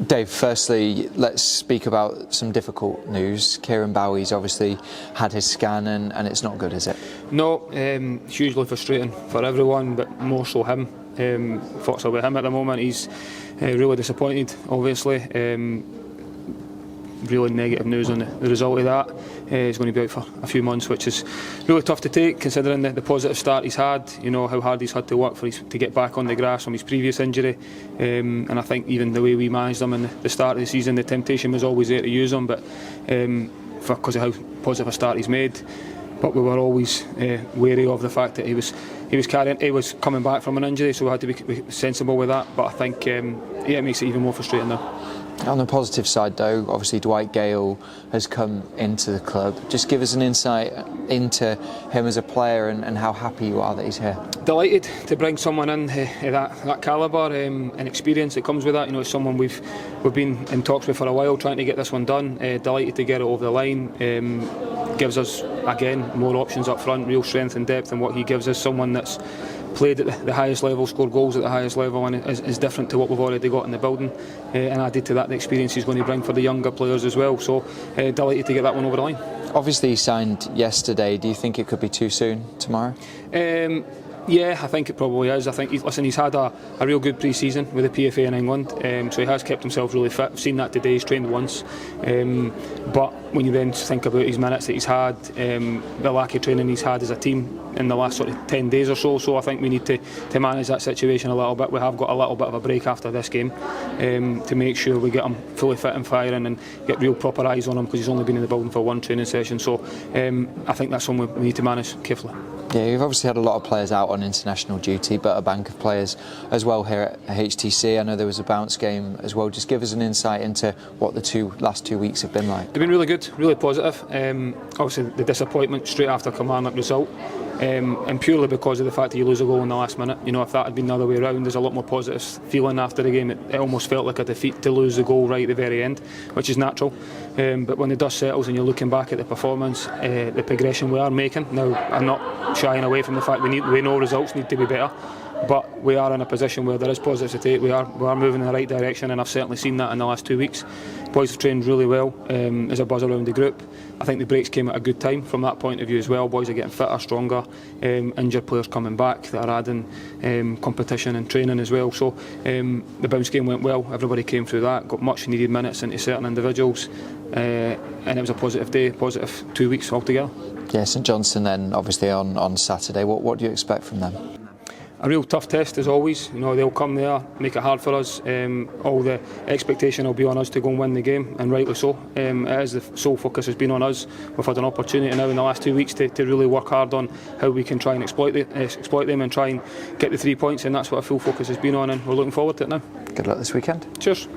Dave, firstly, let's speak about some difficult news. Kieran Bowie's obviously had his scan and it's not good, is it? No, it's hugely frustrating for everyone, but more so him. Thoughts about him at the moment. He's really disappointed, obviously. Really negative news on the result of that. He's going to be out for a few months, which is really tough to take, considering the positive start he's had. You know how hard he's had to work to get back on the grass from his previous injury, and I think even the way we managed him in the start of the season, the temptation was always there to use him, but because of how positive a start he's made. But we were always wary of the fact that he was coming back from an injury, so we had to be sensible with that. But I think it makes it even more frustrating now. On the positive side though, obviously Dwight Gale has come into the club. Just give us an insight into him as a player and how happy you are that he's here. Delighted to bring someone in that calibre and experience that comes with that. You know, it's someone we've been in talks with for a while, trying to get this one done. Delighted to get it over the line. Gives us again more options up front, real strength and depth, and what he gives us, someone that's played at the highest level, scored goals at the highest level, and is different to what we've already got in the building, and added to that the experience he's going to bring for the younger players as well. So delighted to get that one over the line. Obviously he signed yesterday. Do you think it could be too soon tomorrow? Yeah, I think it probably is. I think he's had a real good pre-season with the PFA in England, so he has kept himself really fit. I've seen that today. He's trained once, but when you then think about his minutes that he's had, the lack of training he's had as a team in the last sort of 10 days or so I think we need to manage that situation a little bit. We have got a little bit of a break after this game to make sure we get him fully fit and firing and get real proper eyes on him, because he's only been in the building for one training session. So I think that's something we need to manage carefully. Yeah, you've obviously had a lot of players out on international duty, but a bank of players as well here at HTC. I know there was a bounce game as well. Just give us an insight into what the last 2 weeks have been like. They've been really good, really positive. Obviously the disappointment straight after Kilmarnock result, and purely because of the fact that you lose a goal in the last minute. You know, if that had been the other way around, there's a lot more positive feeling after the game. It almost felt like a defeat to lose the goal right at the very end, which is natural. But when the dust settles and you're looking back at the performance, the progression we are making, now I'm not shying away from the fact we know results need to be better, but we are in a position where there is positivity. We are moving in the right direction, and I've certainly seen that in the last 2 weeks. Boys have trained really well. There's a buzz around the group. I think the breaks came at a good time from that point of view as well. Boys are getting fitter, stronger, injured players coming back that are adding competition and training as well. So the bounce game went well. Everybody came through that, got much needed minutes into certain individuals, and it was a positive day, positive 2 weeks altogether. Yeah, St Johnstone then obviously on Saturday. What do you expect from them? A real tough test as always. You know, they'll come there, make it hard for us. All the expectation will be on us to go and win the game, and rightly so. It is the sole focus has been on us. We've had an opportunity now in the last 2 weeks to really work hard on how we can try and exploit them and try and get the 3 points, and that's what our full focus has been on, and we're looking forward to it now. Good luck this weekend. Cheers.